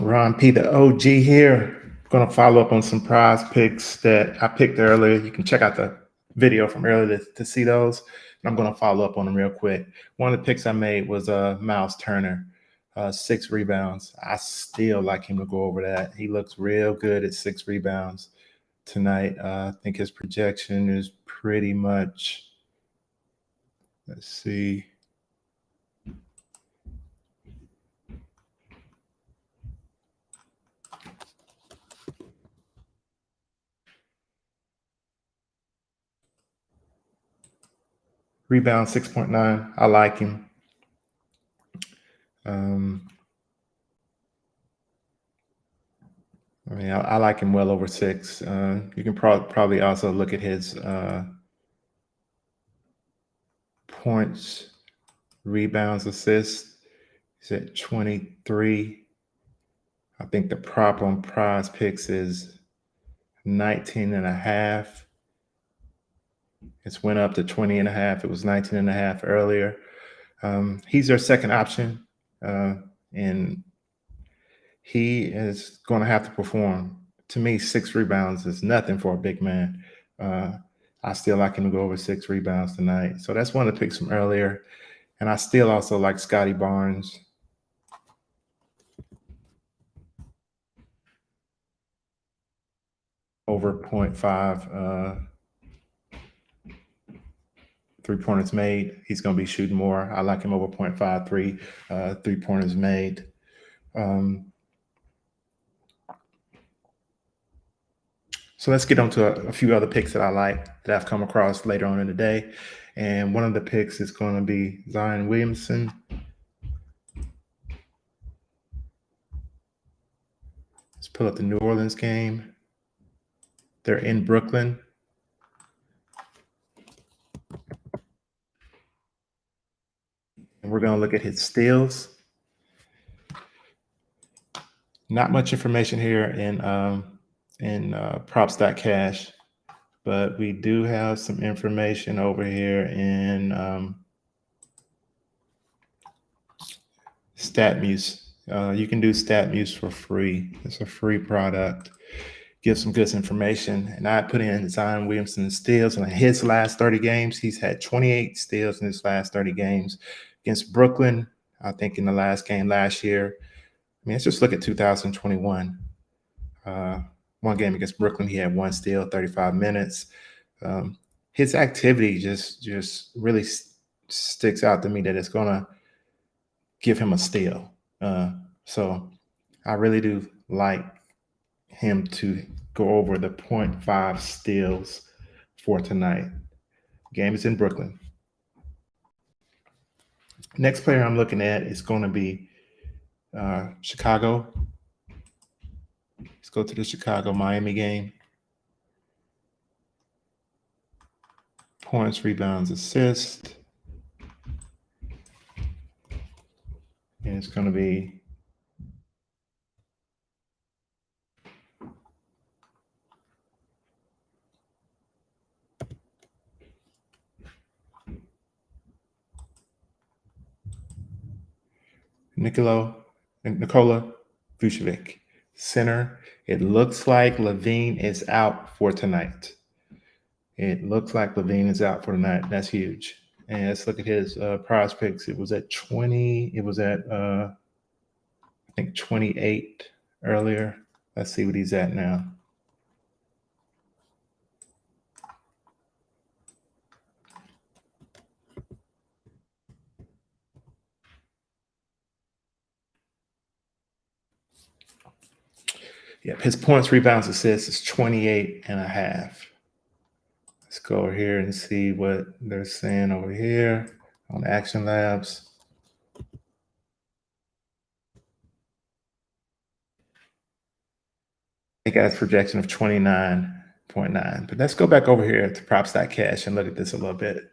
Ron P, the OG here. Going to follow up on some prize picks that I picked earlier. You can check out the video from earlier to see those. And I'm going to follow up on them real quick. One of the picks I made was Miles Turner, 6 rebounds. I still like him to go over that. He looks real good at 6 rebounds tonight. I think his projection is pretty much, let's see. Rebound 6.9. I like him. I mean, I like him well over 6. You can probably also look at his points, rebounds, assists. He's at 23. I think the prop on prize picks is 19.5. It's went up to 20.5. It was 19.5 earlier. He's their second option, and he is going to have to perform. To me, 6 rebounds is nothing for a big man. I still like him to go over 6 rebounds tonight. So that's one of the picks from earlier. And I still also like Scotty Barnes. Over 0.5 3-pointers made. He's going to be shooting more. I like him over 0.53 3-pointers made. So let's get on to a few other picks that I like that I've come across later on in the day. And one of the picks is going to be Zion Williamson. Let's pull up the New Orleans game. They're in Brooklyn. And we're going to look at his steals. Not much information here in props.cash, but we do have some information over here in StatMuse. You can do StatMuse for free. It's a free product. Gives some good information. And I put in Zion Williamson's steals in his last 30 games. He's had 28 steals in his last 30 games against Brooklyn. I think in the last game last year. I mean, let's just look at 2021. One game against Brooklyn, he had 1 steal, 35 minutes. His activity just really sticks out to me that it's going to give him a steal. So I really do like him to go over the 0.5 steals for tonight. Game is in Brooklyn. Next player I'm looking at is going to be Chicago. Let's go to the Chicago-Miami game. Points, rebounds, assists. And it's going to be Nikola Vucevic, center. It looks like Levine is out for tonight. It looks like Levine is out for tonight. That's huge. And let's look at his prize picks. It was at 20. It was at, I think, 28 earlier. Let's see what he's at now. Yep, his points, rebounds, assists is 28.5. Let's go over here and see what they're saying over here on Action Labs. He got his projection of 29.9. But let's go back over here to props.cash and look at this a little bit,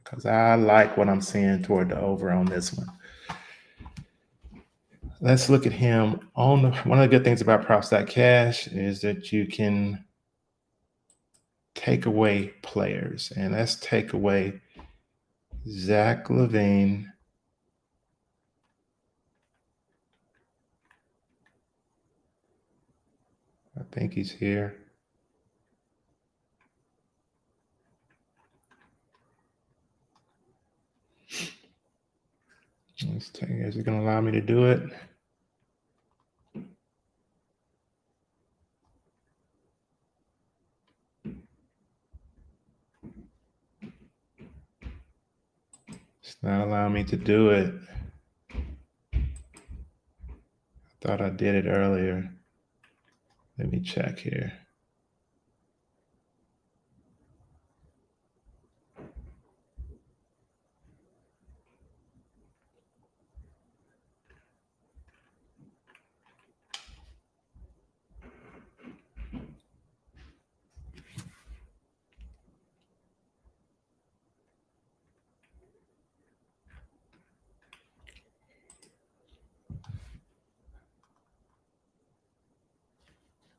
because I like what I'm seeing toward the over on this one. Let's look at him on one of the good things about props.cash is that you can take away players. And let's take away Zach LaVine think he's here. Let's take, is it going to allow me to do it? It's not allowing me to do it. I thought I did it earlier. Let me check here.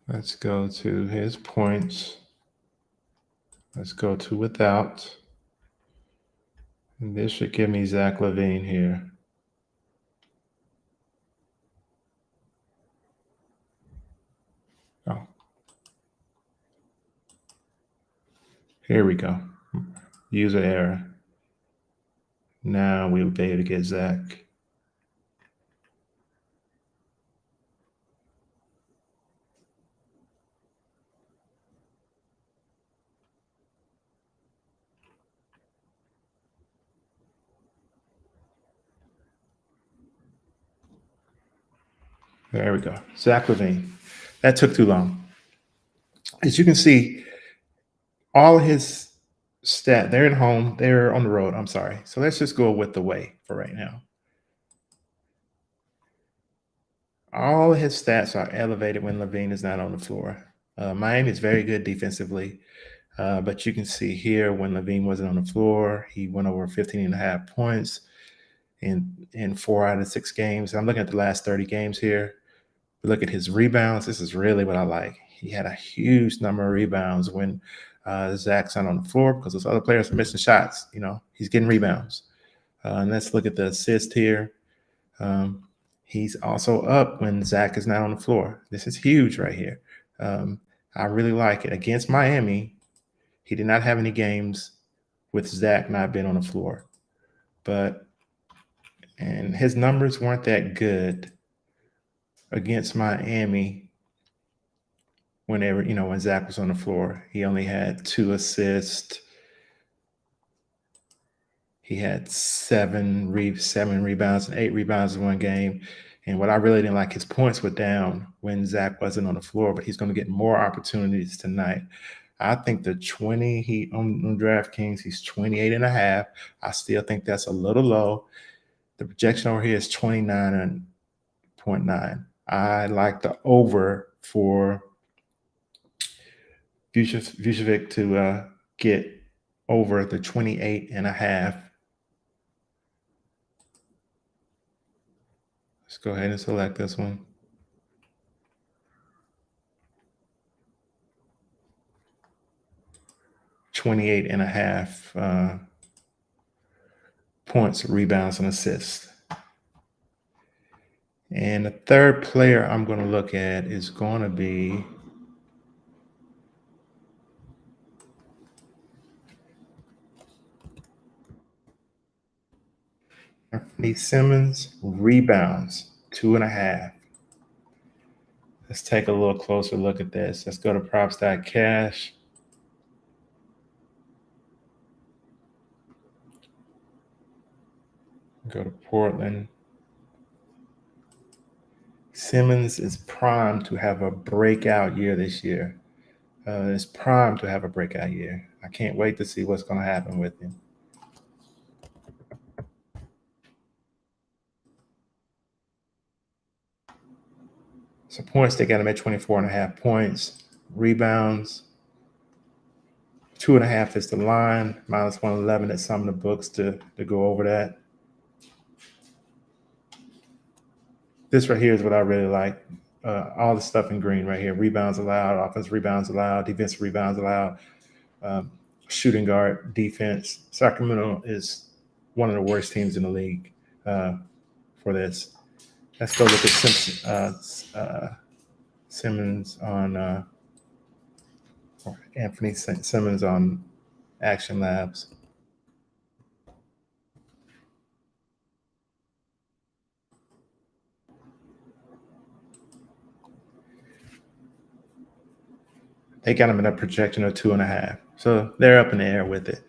Let's go to his points. Let's go to without. And this should give me Zach LaVine here. Oh. Here we go. User error. Now we'll be able to get Zach. There we go. Zach LaVine. That took too long. As you can see, all his they're at home, they're on the road. I'm sorry. So let's just go with the way for right now. All his stats are elevated when LaVine is not on the floor. Miami is very good defensively, but you can see here when LaVine wasn't on the floor, he went over 15 and a half points in 4 out of 6 games. I'm looking at the last 30 games here. Look at his rebounds. This is really what I like. He had a huge number of rebounds when Zach's not on the floor because those other players are missing shots. You know, he's getting rebounds. And let's look at the assist here. He's also up when Zach is not on the floor. This is huge right here. I really like it. Against Miami, he did not have any games with Zach not being on the floor. And his numbers weren't that good against Miami whenever, when Zach was on the floor. He only had 2 assists. He had 7 rebounds and 8 rebounds in one game. And what I really didn't like, his points were down when Zach wasn't on the floor, but he's going to get more opportunities tonight. I think the 20 on DraftKings, he's 28 and a half. I still think that's a little low. The projection over here is 29.9. I like the over for Vucevic to get over the 28 and a half. Let's go ahead and select this one. $28 and a half points, rebounds, and assists. And the third player I'm going to look at is going to be Anthony Simmons, rebounds, 2.5. Let's take a little closer look at this. Let's go to props.cash. Go to Portland. Simmons is primed to have a breakout year this year. Is primed to have a breakout year. I can't wait to see what's going to happen with him. So points, they got him at 24.5 points. Rebounds, 2.5 is the line. Minus 111 at some of the books to go over that. This right here is what I really like. All the stuff in green right here. Rebounds allowed, offensive rebounds allowed, defensive rebounds allowed, shooting guard, defense. Sacramento is one of the worst teams in the league for this. Let's go look at Simmons on Anthony Simmons on Action Labs. They got him in a projection of 2.5. So they're up in the air with it.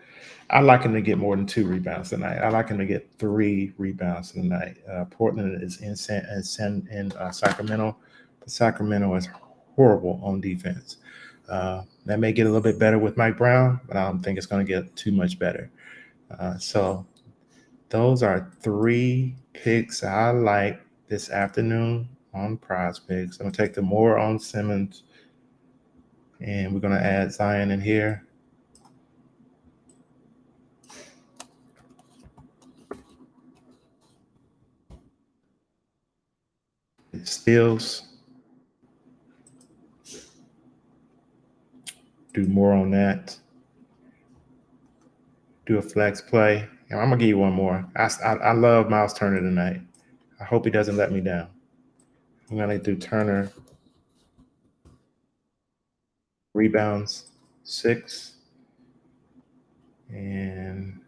I like him to get more than 2 rebounds tonight. I like him to get 3 rebounds tonight. Portland is in Sacramento. But Sacramento is horrible on defense. That may get a little bit better with Mike Brown, but I don't think it's going to get too much better. So those are 3 picks I like this afternoon on Prizepicks. I'm going to take the more on Simmons, and we're going to add Zion in here. Steals. Do more on that. Do a flex play. And I'm gonna give you one more. I love Miles Turner tonight. I hope he doesn't let me down. I'm gonna do Turner rebounds 6, and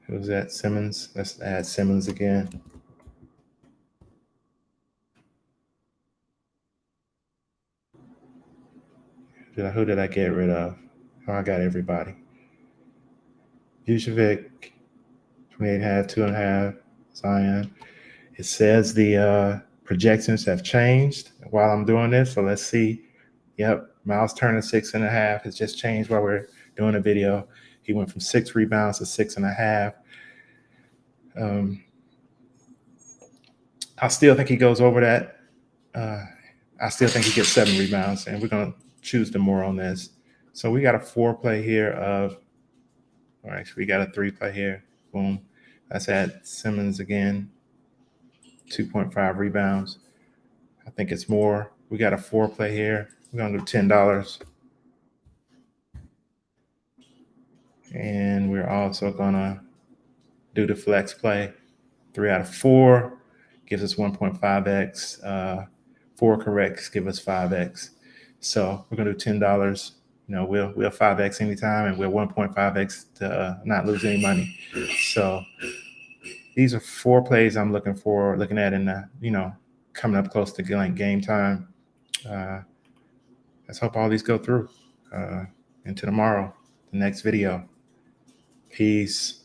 who's that? Simmons. Let's add Simmons again. Who did I get rid of? Oh, I got everybody. Vucevic, 28.5, 2.5. Zion. It says the projections have changed while I'm doing this, so let's see. Yep, Miles Turner 6.5. It's just changed while we're doing a video. He went from 6 rebounds to 6.5. I still think he goes over that. I still think he gets 7 rebounds, and we're going to choose the more on this. So we got a 4 play here of, all right, we got a 3 play here. Boom. Let's add Simmons again, 2.5 rebounds. I think it's more. We got a 4 play here. We're going to do $10. And we're also going to do the flex play. 3 out of 4 gives us 1.5x. 4 corrects give us 5x. So we're going to do $10. You know, we'll 5x anytime, and we're 1.5x to not lose any money. So these are 4 plays I'm looking at in the, coming up close to game time. Let's hope all these go through. Into tomorrow, the next video. Peace.